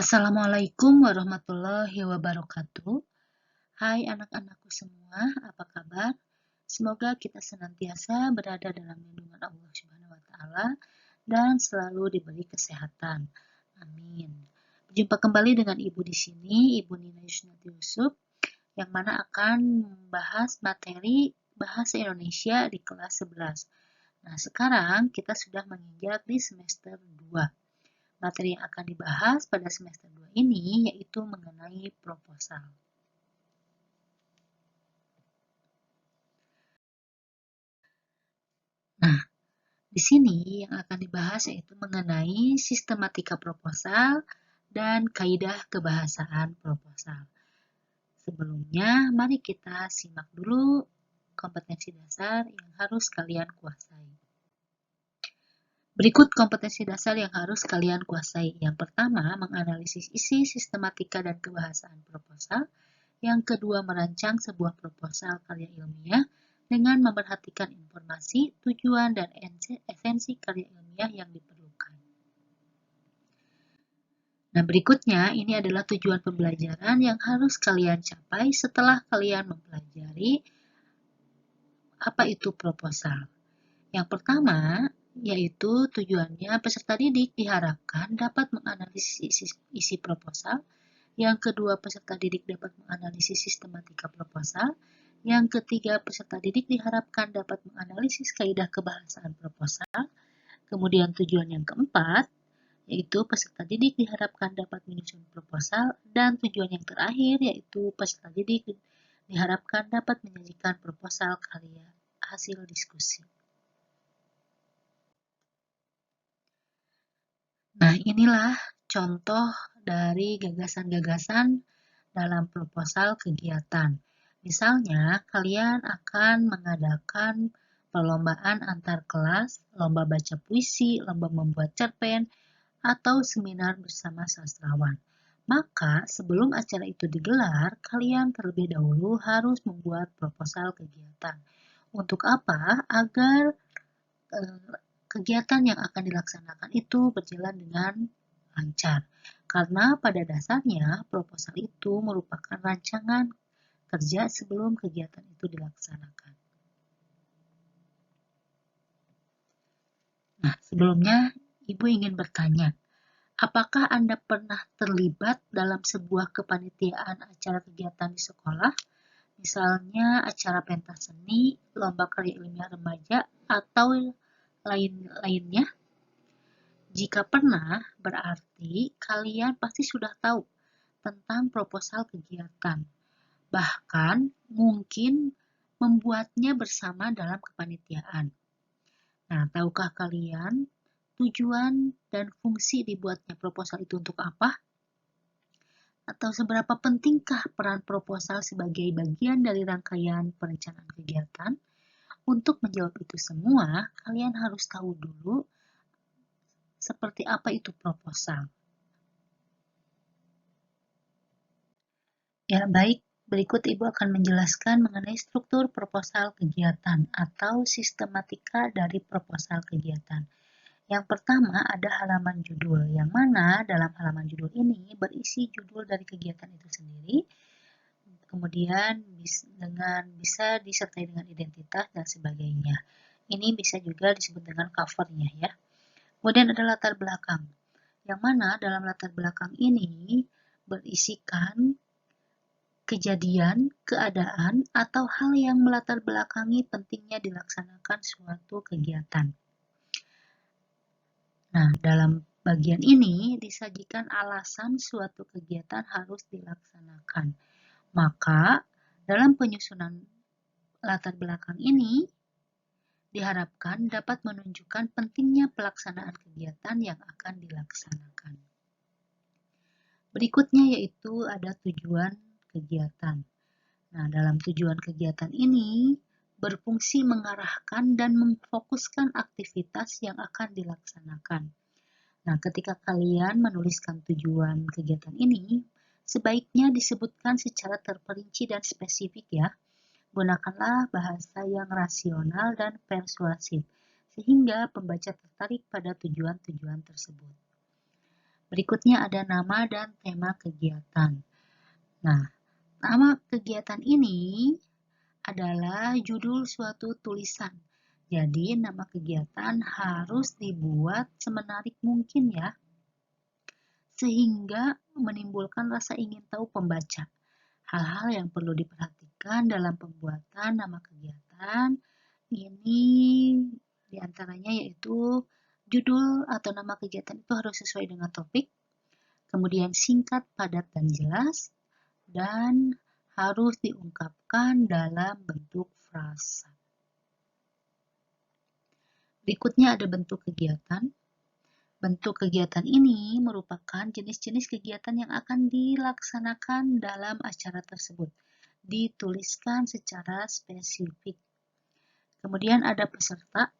Assalamualaikum warahmatullahi wabarakatuh. Hai anak-anakku semua, apa kabar? Semoga kita senantiasa berada dalam lindungan Allah Subhanahu wa taala dan selalu diberi kesehatan. Amin. Berjumpa kembali dengan Ibu di sini, Ibu Nina Yusnati Yusuf, yang mana akan membahas materi Bahasa Indonesia di kelas 11. Nah, sekarang kita sudah menginjak di semester 2. Materi yang akan dibahas pada semester 2 ini yaitu mengenai proposal. Nah, di sini yang akan dibahas yaitu mengenai sistematika proposal dan kaidah kebahasaan proposal. Sebelumnya, mari kita simak dulu kompetensi dasar yang harus kalian kuasai. Berikut kompetensi dasar yang harus kalian kuasai. Yang pertama, menganalisis isi, sistematika, dan kebahasaan proposal. Yang kedua, merancang sebuah proposal karya ilmiah dengan memperhatikan informasi, tujuan, dan esensi karya ilmiah yang diperlukan. Nah, berikutnya ini adalah tujuan pembelajaran yang harus kalian capai setelah kalian mempelajari apa itu proposal. Yang pertama, yaitu tujuannya peserta didik diharapkan dapat menganalisis isi proposal. Yang kedua, peserta didik dapat menganalisis sistematika proposal. Yang ketiga, peserta didik diharapkan dapat menganalisis kaidah kebahasaan proposal. Kemudian tujuan yang keempat, yaitu peserta didik diharapkan dapat menyusun proposal. Dan tujuan yang terakhir, yaitu peserta didik diharapkan dapat menyajikan proposal karya hasil diskusi. Nah, inilah contoh dari gagasan-gagasan dalam proposal kegiatan. Misalnya, kalian akan mengadakan perlombaan antar kelas, lomba baca puisi, lomba membuat cerpen, atau seminar bersama sastrawan. Maka, sebelum acara itu digelar, kalian terlebih dahulu harus membuat proposal kegiatan. Untuk apa? Agar kegiatan yang akan dilaksanakan itu berjalan dengan lancar. Karena pada dasarnya proposal itu merupakan rancangan kerja sebelum kegiatan itu dilaksanakan. Nah, sebelumnya Ibu ingin bertanya, apakah Anda pernah terlibat dalam sebuah kepanitiaan acara kegiatan di sekolah? Misalnya acara pentas seni, lomba karya ilmiah remaja, atau lain-lainnya? Jika pernah, berarti kalian pasti sudah tahu tentang proposal kegiatan. Bahkan mungkin membuatnya bersama dalam kepanitiaan. Nah, tahukah kalian tujuan dan fungsi dibuatnya proposal itu untuk apa? Atau seberapa pentingkah peran proposal sebagai bagian dari rangkaian perencanaan kegiatan? Untuk menjawab itu semua, kalian harus tahu dulu seperti apa itu proposal. Ya, baik. Berikut Ibu akan menjelaskan mengenai struktur proposal kegiatan atau sistematika dari proposal kegiatan. Yang pertama ada halaman judul, yang mana dalam halaman judul ini berisi judul dari kegiatan itu sendiri, kemudian bisa disertai dengan identitas dan sebagainya. Ini bisa juga disebut dengan covernya ya. Kemudian ada latar belakang, yang mana dalam latar belakang ini berisikan kejadian, keadaan, atau hal yang melatar belakangi pentingnya dilaksanakan suatu kegiatan. Nah, dalam bagian ini disajikan alasan suatu kegiatan harus dilaksanakan. Maka, dalam penyusunan latar belakang ini, diharapkan dapat menunjukkan pentingnya pelaksanaan kegiatan yang akan dilaksanakan. Berikutnya yaitu ada tujuan kegiatan. Nah, dalam tujuan kegiatan ini berfungsi mengarahkan dan memfokuskan aktivitas yang akan dilaksanakan. Nah, ketika kalian menuliskan tujuan kegiatan ini, sebaiknya disebutkan secara terperinci dan spesifik ya. Gunakanlah bahasa yang rasional dan persuasif, sehingga pembaca tertarik pada tujuan-tujuan tersebut. Berikutnya ada nama dan tema kegiatan. Nah, nama kegiatan ini adalah judul suatu tulisan. Jadi, nama kegiatan harus dibuat semenarik mungkin ya, sehingga menimbulkan rasa ingin tahu pembaca. Hal-hal yang perlu diperhatikan dalam pembuatan nama kegiatan ini diantaranya yaitu judul atau nama kegiatan itu harus sesuai dengan topik, kemudian singkat, padat, dan jelas, dan harus diungkapkan dalam bentuk frasa. Berikutnya ada bentuk kegiatan. Bentuk kegiatan ini merupakan jenis-jenis kegiatan yang akan dilaksanakan dalam acara tersebut. Dituliskan secara spesifik. Kemudian ada peserta.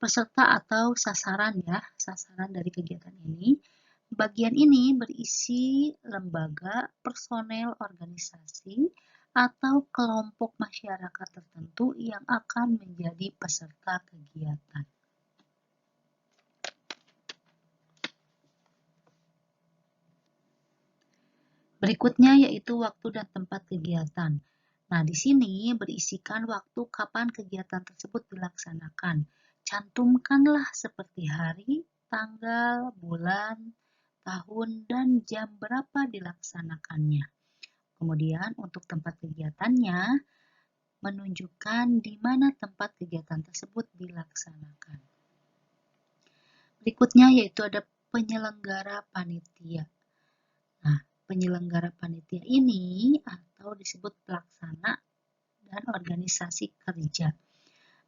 Peserta atau sasaran ya, sasaran dari kegiatan ini. Bagian ini berisi lembaga, personel organisasi, atau kelompok masyarakat tertentu yang akan menjadi peserta kegiatan. Berikutnya yaitu waktu dan tempat kegiatan. Nah, di sini berisikan waktu kapan kegiatan tersebut dilaksanakan. Cantumkanlah seperti hari, tanggal, bulan, tahun, dan jam berapa dilaksanakannya. Kemudian untuk tempat kegiatannya, menunjukkan di mana tempat kegiatan tersebut dilaksanakan. Berikutnya yaitu ada penyelenggara panitia. Nah, penyelenggara panitia ini atau disebut pelaksana dan organisasi kerja.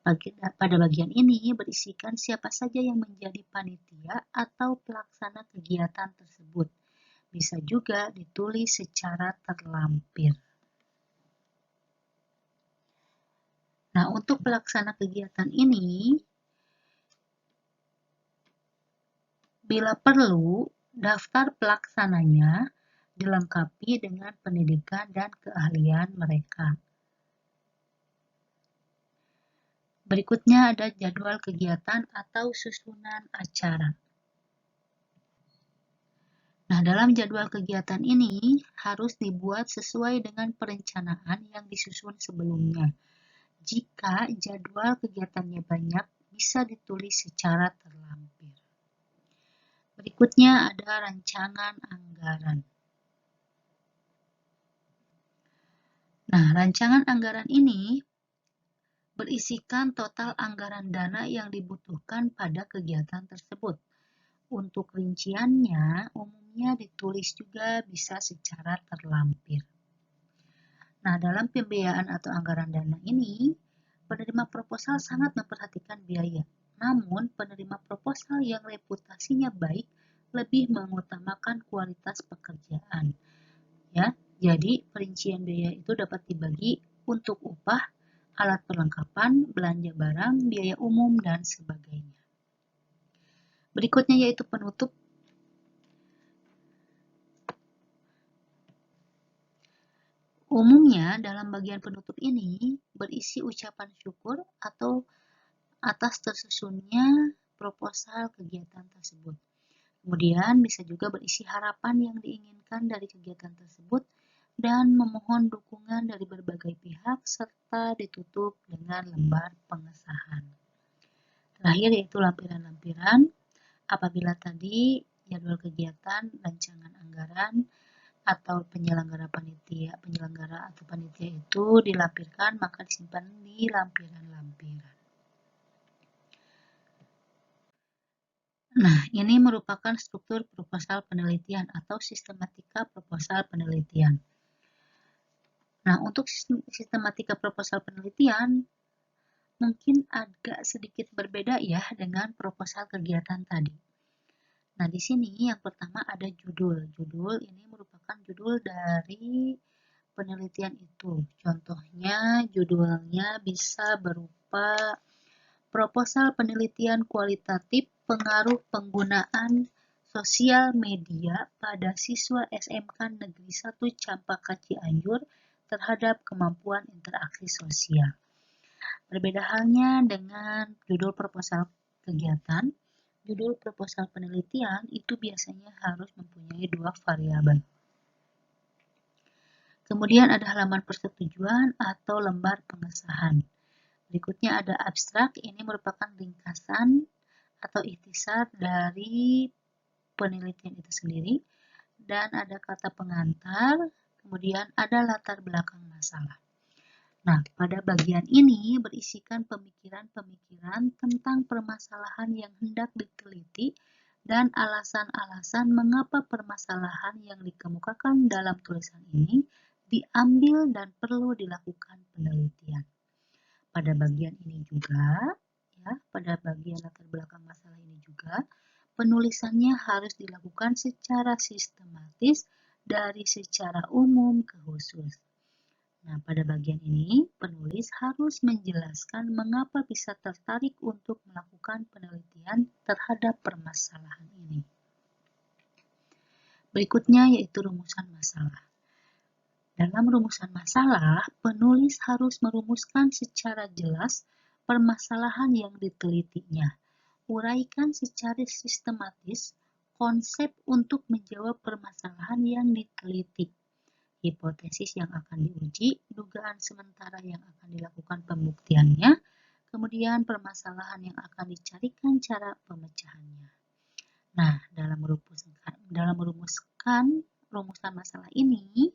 Pada bagian ini berisikan siapa saja yang menjadi panitia atau pelaksana kegiatan tersebut. Bisa juga ditulis secara terlampir. Nah, untuk pelaksana kegiatan ini, bila perlu, daftar pelaksananya dilengkapi dengan pendidikan dan keahlian mereka. Berikutnya ada jadwal kegiatan atau susunan acara. Nah, dalam jadwal kegiatan ini harus dibuat sesuai dengan perencanaan yang disusun sebelumnya. Jika jadwal kegiatannya banyak, bisa ditulis secara terlampir. Berikutnya ada rancangan anggaran. Nah, rancangan anggaran ini berisikan total anggaran dana yang dibutuhkan pada kegiatan tersebut. Untuk rinciannya, umumnya ditulis juga bisa secara terlampir. Nah, dalam pembiayaan atau anggaran dana ini, penerima proposal sangat memperhatikan biaya. Namun, penerima proposal yang reputasinya baik lebih mengutamakan kualitas pekerjaan. Ya, jadi perincian biaya itu dapat dibagi untuk upah, alat perlengkapan, belanja barang, biaya umum, dan sebagainya. Berikutnya yaitu penutup. Umumnya dalam bagian penutup ini berisi ucapan syukur atau atas tersusunnya proposal kegiatan tersebut. Kemudian bisa juga berisi harapan yang diinginkan dari kegiatan tersebut dan memohon dukungan dari berbagai pihak serta ditutup dengan lembar pengesahan. Terakhir yaitu lampiran-lampiran. Apabila tadi jadwal kegiatan, rancangan anggaran, atau penyelenggara atau panitia itu dilampirkan, maka disimpan di lampiran-lampiran. Nah, ini merupakan struktur proposal penelitian atau sistematika proposal penelitian. Nah, untuk sistematika proposal penelitian mungkin agak sedikit berbeda ya dengan proposal kegiatan tadi. Nah, di sini yang pertama ada judul. Judul ini merupakan judul dari penelitian itu. Contohnya, judulnya bisa berupa proposal penelitian kualitatif pengaruh penggunaan sosial media pada siswa SMK Negeri 1 Campaka Cianjur terhadap kemampuan interaksi sosial. Berbeda halnya dengan judul proposal kegiatan. Judul proposal penelitian itu biasanya harus mempunyai 2 variabel. Kemudian ada halaman persetujuan atau lembar pengesahan. Berikutnya ada abstrak, ini merupakan ringkasan atau ikhtisar dari penelitian itu sendiri. Dan ada kata pengantar, kemudian ada latar belakang masalah. Nah, pada bagian ini berisikan pemikiran-pemikiran tentang permasalahan yang hendak diteliti dan alasan-alasan mengapa permasalahan yang dikemukakan dalam tulisan ini diambil dan perlu dilakukan penelitian. Pada bagian ini juga, pada bagian latar belakang masalah ini juga, penulisannya harus dilakukan secara sistematis dari secara umum ke khusus. Nah, pada bagian ini, penulis harus menjelaskan mengapa bisa tertarik untuk melakukan penelitian terhadap permasalahan ini. Berikutnya yaitu rumusan masalah. Dalam rumusan masalah, penulis harus merumuskan secara jelas permasalahan yang ditelitinya. Uraikan secara sistematis konsep untuk menjawab permasalahan yang diteliti. Hipotesis yang akan diuji, dugaan sementara yang akan dilakukan pembuktiannya, kemudian permasalahan yang akan dicarikan cara pemecahannya. Nah, dalam merumuskan rumusan masalah ini,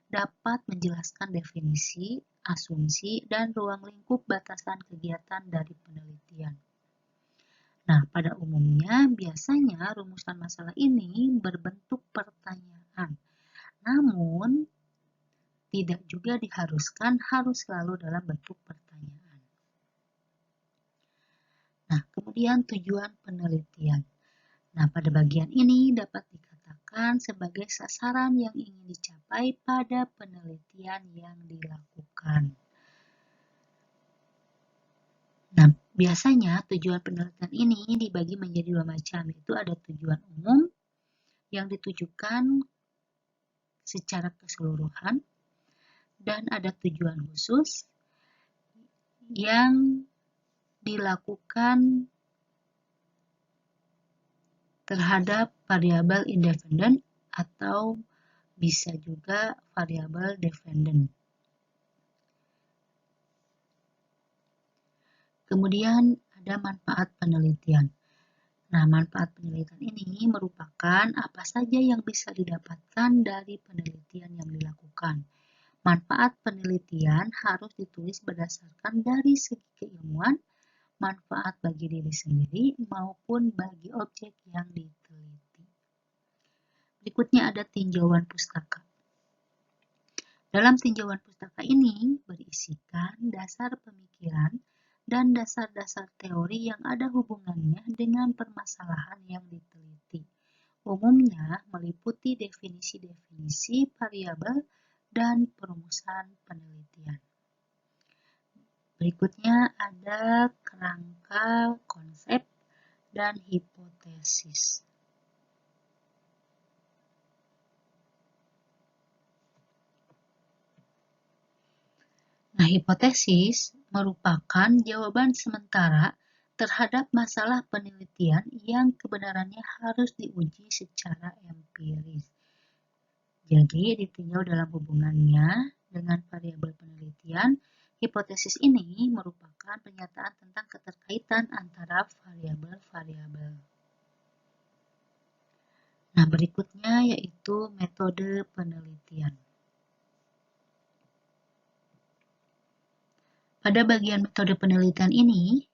dapat menjelaskan definisi, asumsi, dan ruang lingkup batasan kegiatan dari penelitian. Nah, pada umumnya, biasanya rumusan masalah ini berbentuk pertanyaan. Namun, tidak juga diharuskan harus selalu dalam bentuk pertanyaan. Nah, kemudian tujuan penelitian. Nah, pada bagian ini dapat dikatakan sebagai sasaran yang ingin dicapai pada penelitian yang dilakukan. Nah, biasanya tujuan penelitian ini dibagi menjadi 2 macam, yaitu ada tujuan umum yang ditujukan secara keseluruhan dan ada tujuan khusus yang dilakukan terhadap variabel independen atau bisa juga variabel dependent. Kemudian ada manfaat penelitian. Nah, manfaat penelitian ini merupakan apa saja yang bisa didapatkan dari penelitian yang dilakukan. Manfaat penelitian harus ditulis berdasarkan dari segi keilmuan, manfaat bagi diri sendiri maupun bagi objek yang diteliti. Berikutnya ada tinjauan pustaka. Dalam tinjauan pustaka ini berisikan dasar pemikiran dan dasar-dasar teori yang ada hubungannya dengan permasalahan yang diteliti. Umumnya meliputi definisi-definisi variabel dan perumusan penelitian. Berikutnya ada kerangka konsep dan hipotesis. Nah, hipotesis merupakan jawaban sementara terhadap masalah penelitian yang kebenarannya harus diuji secara empiris. Jadi, ditinjau dalam hubungannya dengan variabel penelitian, hipotesis ini merupakan pernyataan tentang keterkaitan antara variabel-variabel. Nah, berikutnya yaitu metode penelitian. Pada bagian metode penelitian ini,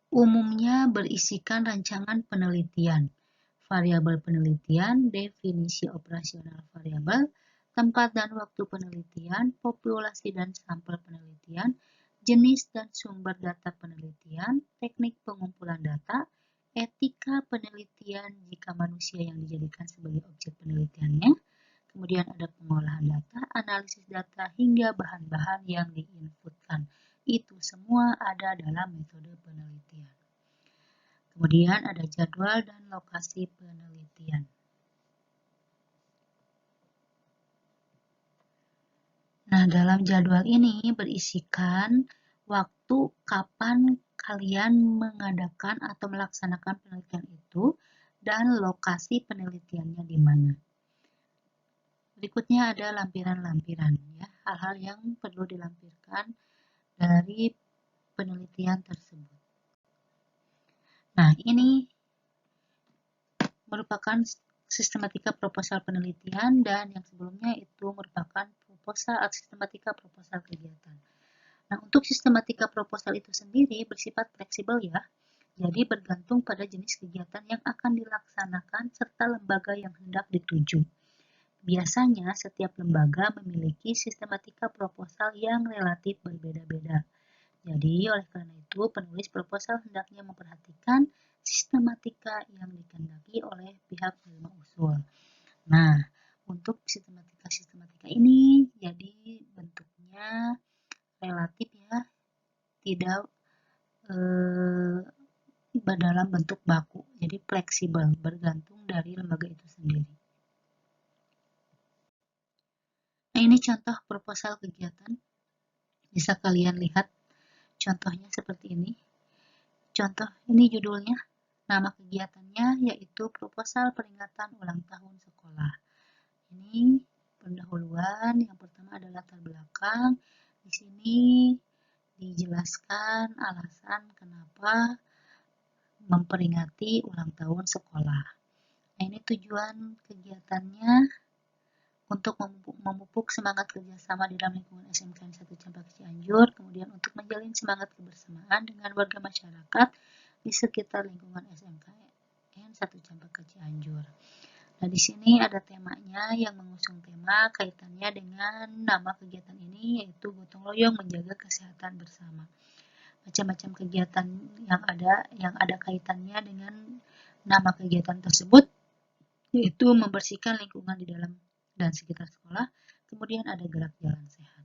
umumnya berisikan rancangan penelitian, variabel penelitian, definisi operasional variabel, tempat dan waktu penelitian, populasi dan sampel penelitian, jenis dan sumber data penelitian, teknik pengumpulan data, etika penelitian jika manusia yang dijadikan sebagai objek penelitiannya, kemudian ada pengolahan data, analisis data, hingga bahan-bahan yang diinputkan. Itu semua ada dalam metode penelitian. Kemudian ada jadwal dan lokasi penelitian. Nah, dalam jadwal ini berisikan waktu kapan kalian mengadakan atau melaksanakan penelitian itu dan lokasi penelitiannya di mana. Berikutnya ada lampiran-lampiran, ya, hal-hal yang perlu dilampirkan dari penelitian tersebut. Nah, ini merupakan sistematika proposal penelitian, dan yang sebelumnya itu merupakan proposal atau sistematika proposal kegiatan. Nah, untuk sistematika proposal itu sendiri bersifat fleksibel, ya. Jadi bergantung pada jenis kegiatan yang akan dilaksanakan serta lembaga yang hendak dituju. Biasanya setiap lembaga memiliki sistematika proposal yang relatif berbeda-beda. Jadi, oleh karena itu, penulis proposal hendaknya memperhatikan sistematika yang dikehendaki oleh pihak penerima usul. Nah, untuk sistematika ini, jadi bentuknya relatif, ya, tidak dalam bentuk baku, jadi fleksibel, bergantung dari lembaga itu sendiri. Nah, ini contoh proposal kegiatan. Bisa kalian lihat contohnya seperti ini. Contoh ini judulnya, nama kegiatannya yaitu proposal peringatan ulang tahun sekolah. Ini pendahuluan, yang pertama ada latar belakang. Di sini dijelaskan alasan kenapa memperingati ulang tahun sekolah. Nah, ini tujuan kegiatannya untuk memupuk semangat kerjasama di dalam lingkungan SMK 1 Cempaka Cianjur, kemudian untuk menjalin semangat kebersamaan dengan warga masyarakat di sekitar lingkungan SMKN 1 Cempaka Cianjur. Nah, di sini ada temanya yang mengusung tema kaitannya dengan nama kegiatan ini, yaitu gotong royong menjaga kesehatan bersama. Macam-macam kegiatan yang ada kaitannya dengan nama kegiatan tersebut, yaitu membersihkan lingkungan di dalam dan sekitar sekolah, kemudian ada gerak jalan sehat.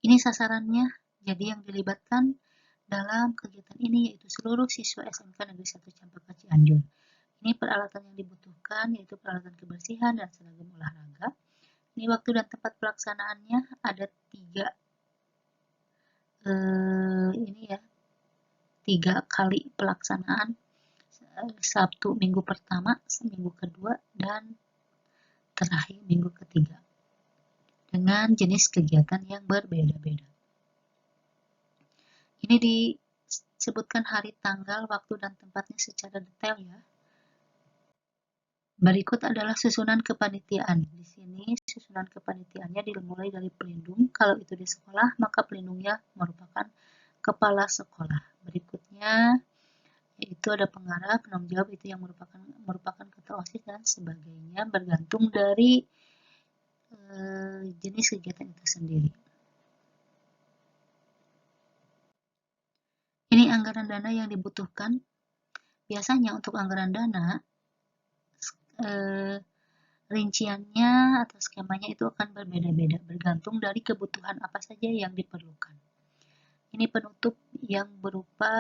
Ini sasarannya, jadi yang dilibatkan dalam kegiatan ini yaitu seluruh siswa SMK Negeri 1 Cempaka Cianjur. Ini peralatan yang dibutuhkan yaitu peralatan kebersihan dan seragam olahraga. Ini waktu dan tempat pelaksanaannya ada 3 kali pelaksanaan, Sabtu minggu pertama, minggu kedua, dan terakhir minggu ketiga, dengan jenis kegiatan yang berbeda-beda. Ini disebutkan hari, tanggal, waktu, dan tempatnya secara detail, ya. Berikut adalah susunan kepanitiaan. Di sini susunan kepanitiaannya dimulai dari pelindung. Kalau itu di sekolah, maka pelindungnya merupakan kepala sekolah. Berikutnya yaitu ada pengarah, penanggung jawab itu yang merupakan ketua OSIS dan sebagainya, bergantung dari jenis kegiatan itu sendiri. Ini anggaran dana yang dibutuhkan. Biasanya untuk anggaran dana, rinciannya atau skemanya itu akan berbeda-beda, bergantung dari kebutuhan apa saja yang diperlukan. Ini penutup yang berupa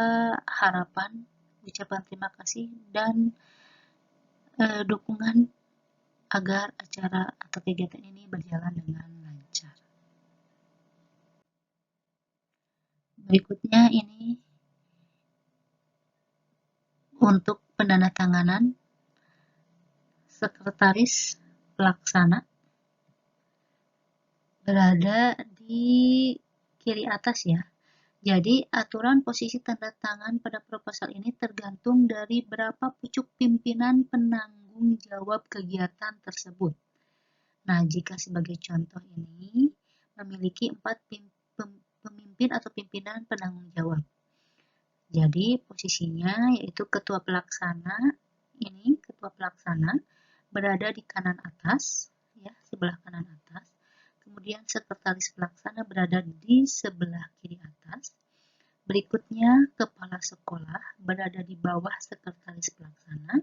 harapan, ucapan terima kasih, dan dukungan agar acara atau kegiatan ini berjalan dengan lancar. Berikutnya ini untuk penandatanganan sekretaris pelaksana berada di kiri atas, ya. Jadi aturan posisi tanda tangan pada proposal ini tergantung dari berapa pucuk pimpinan penanggung jawab kegiatan tersebut. Nah, jika sebagai contoh ini memiliki 4 pemimpin atau pimpinan penanggung jawab. Jadi posisinya yaitu ketua pelaksana, ini ketua pelaksana berada di kanan atas, ya, sebelah kanan atas. Kemudian sekretaris pelaksana berada di sebelah kiri atas. Berikutnya kepala sekolah berada di bawah sekretaris pelaksana,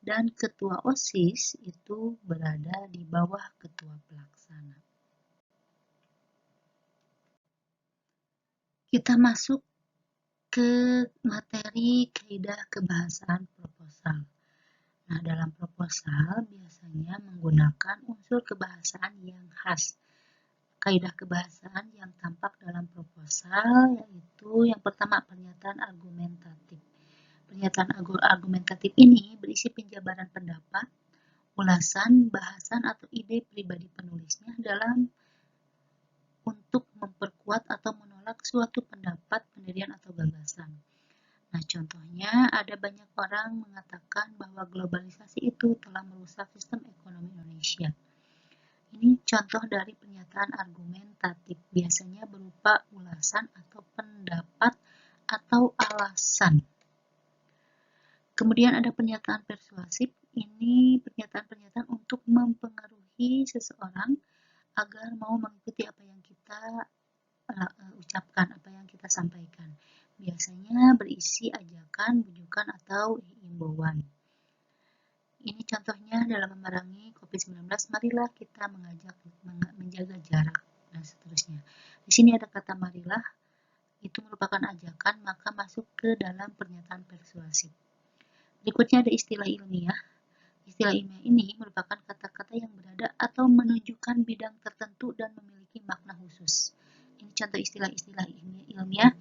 dan ketua OSIS itu berada di bawah ketua pelaksana. Kita masuk ke materi kaidah kebahasaan proposal. Nah, dalam proposal biasanya menggunakan unsur kebahasaan yang khas. kaidah kebahasaan yang tampak dalam proposal, yaitu yang pertama pernyataan argumentatif. Pernyataan argumentatif ini berisi penjabaran pendapat, ulasan, bahasan, atau ide pribadi penulisnya dalam untuk memperkuat atau menolak suatu pendapat, pendirian, atau gagasan. Nah, contohnya ada banyak orang mengatakan bahwa globalisasi itu telah merusak sistem ekonomi Indonesia. Ini contoh dari pernyataan argumentatif, biasanya berupa ulasan atau pendapat atau alasan. Kemudian ada pernyataan persuasif, ini pernyataan-pernyataan untuk mempengaruhi seseorang agar mau mengikuti apa yang kita ucapkan, apa yang kita sampaikan. Biasanya berisi ajakan, bujukan, atau himbauan. Ini contohnya dalam memerangi COVID-19, marilah kita menjaga jarak, dan seterusnya. Di sini ada kata marilah, itu merupakan ajakan, maka masuk ke dalam pernyataan persuasif. Berikutnya ada istilah ilmiah. Istilah ilmiah ini merupakan kata-kata yang berada atau menunjukkan bidang tertentu dan memiliki makna khusus. Ini contoh istilah-istilah ilmiah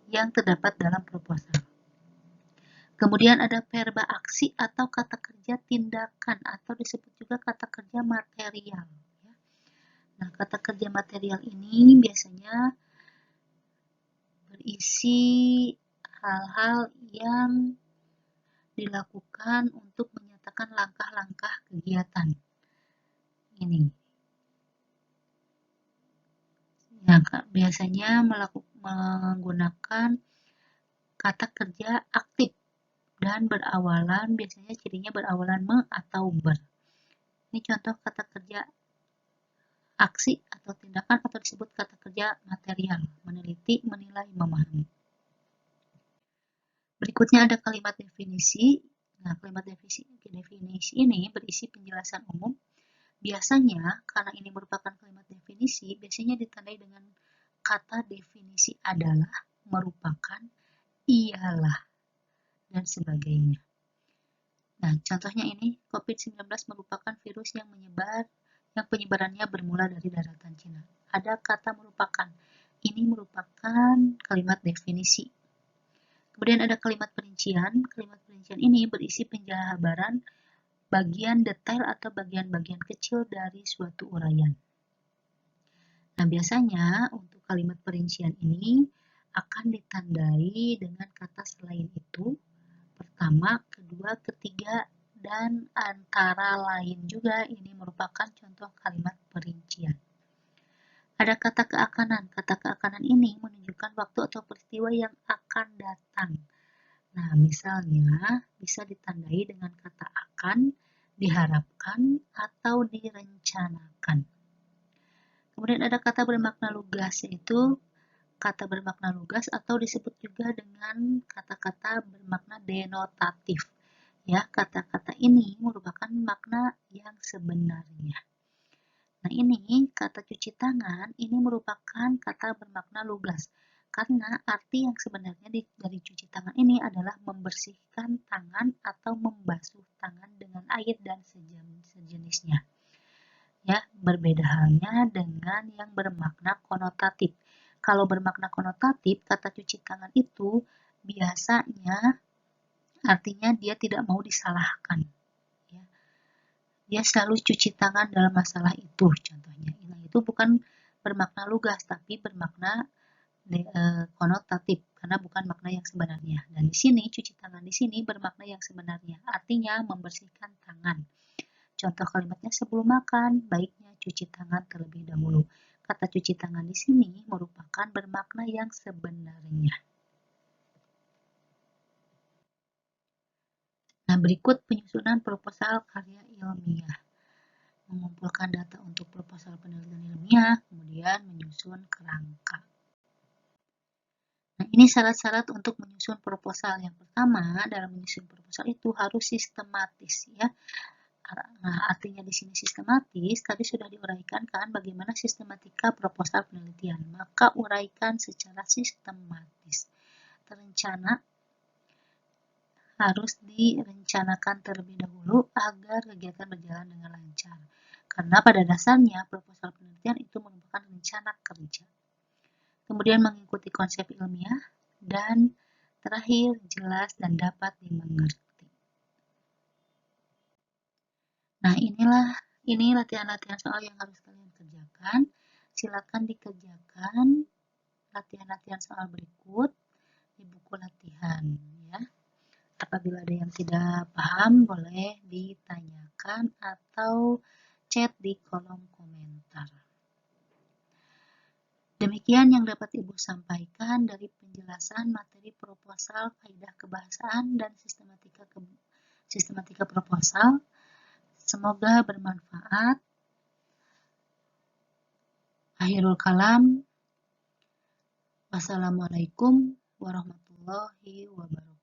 yang terdapat dalam proposal. Kemudian ada verba aksi atau kata kerja tindakan atau disebut juga kata kerja material. Nah, kata kerja material ini biasanya berisi hal-hal yang dilakukan untuk menyatakan langkah-langkah kegiatan. Ini. Nah, biasanya menggunakan kata kerja aktif dan berawalan, biasanya cirinya berawalan me atau ber. Ini contoh kata kerja aksi atau tindakan atau disebut kata kerja material, meneliti, menilai, memahami. Berikutnya ada kalimat definisi. Nah, kalimat definisi ini berisi penjelasan umum. Biasanya, karena ini merupakan kalimat definisi, biasanya ditandai dengan kata definisi adalah, merupakan, ialah, dan sebagainya. Nah, contohnya ini, COVID-19 merupakan virus yang penyebarannya bermula dari daratan Cina. Ada kata merupakan. Ini merupakan kalimat definisi. Kemudian ada kalimat perincian. Kalimat perincian ini berisi penjabaran bagian detail atau bagian-bagian kecil dari suatu uraian. Nah, biasanya untuk kalimat perincian ini akan ditandai dengan kata selain itu, pertama, kedua, ketiga, dan antara lain juga. Ini merupakan contoh kalimat perincian. Ada kata keakanan. Kata keakanan ini menunjukkan waktu atau peristiwa yang akan datang. Nah, misalnya bisa ditandai dengan kata akan, diharapkan, atau direncanakan. Kemudian ada kata bermakna lugas, yaitu kata bermakna lugas atau disebut juga dengan kata-kata bermakna denotatif. Ya, kata-kata ini merupakan makna yang sebenarnya. Nah, ini kata cuci tangan ini merupakan kata bermakna lugas karena arti yang sebenarnya dari cuci tangan ini adalah membersihkan tangan atau membasuh tangan dengan air dan sejenisnya. Ya, berbeda halnya dengan yang bermakna konotatif. Kalau bermakna konotatif, kata cuci tangan itu biasanya artinya dia tidak mau disalahkan. Ya. Dia selalu cuci tangan dalam masalah itu, contohnya. Nah, itu bukan bermakna lugas, tapi bermakna konotatif, karena bukan makna yang sebenarnya. Dan di sini, cuci tangan di sini bermakna yang sebenarnya, artinya membersihkan tangan. Contoh kalimatnya sebelum makan, baiknya cuci tangan terlebih dahulu. Kata cuci tangan di sini merupakan bermakna yang sebenarnya. Nah, berikut penyusunan proposal karya ilmiah. Mengumpulkan data untuk proposal penelitian ilmiah, kemudian menyusun kerangka. Nah, ini syarat-syarat untuk menyusun proposal. Yang pertama, dalam menyusun proposal itu harus sistematis, ya. Nah, artinya di sini sistematis, tadi sudah diuraikan kan bagaimana sistematika proposal penelitian. Maka uraikan secara sistematis. Terencana harus direncanakan terlebih dahulu agar kegiatan berjalan dengan lancar. Karena pada dasarnya proposal penelitian itu merupakan rencana kerja. Kemudian mengikuti konsep ilmiah, dan terakhir jelas dan dapat dimengerti. Nah, ini latihan-latihan soal yang harus kalian kerjakan. Silakan dikerjakan latihan-latihan soal berikut di buku latihan ya. Apabila ada yang tidak paham, boleh ditanyakan atau chat di kolom komentar. Demikian yang dapat Ibu sampaikan dari penjelasan materi proposal, kaidah kebahasaan, dan sistematika proposal. Semoga bermanfaat. Akhirul kalam. Wassalamualaikum warahmatullahi wabarakatuh.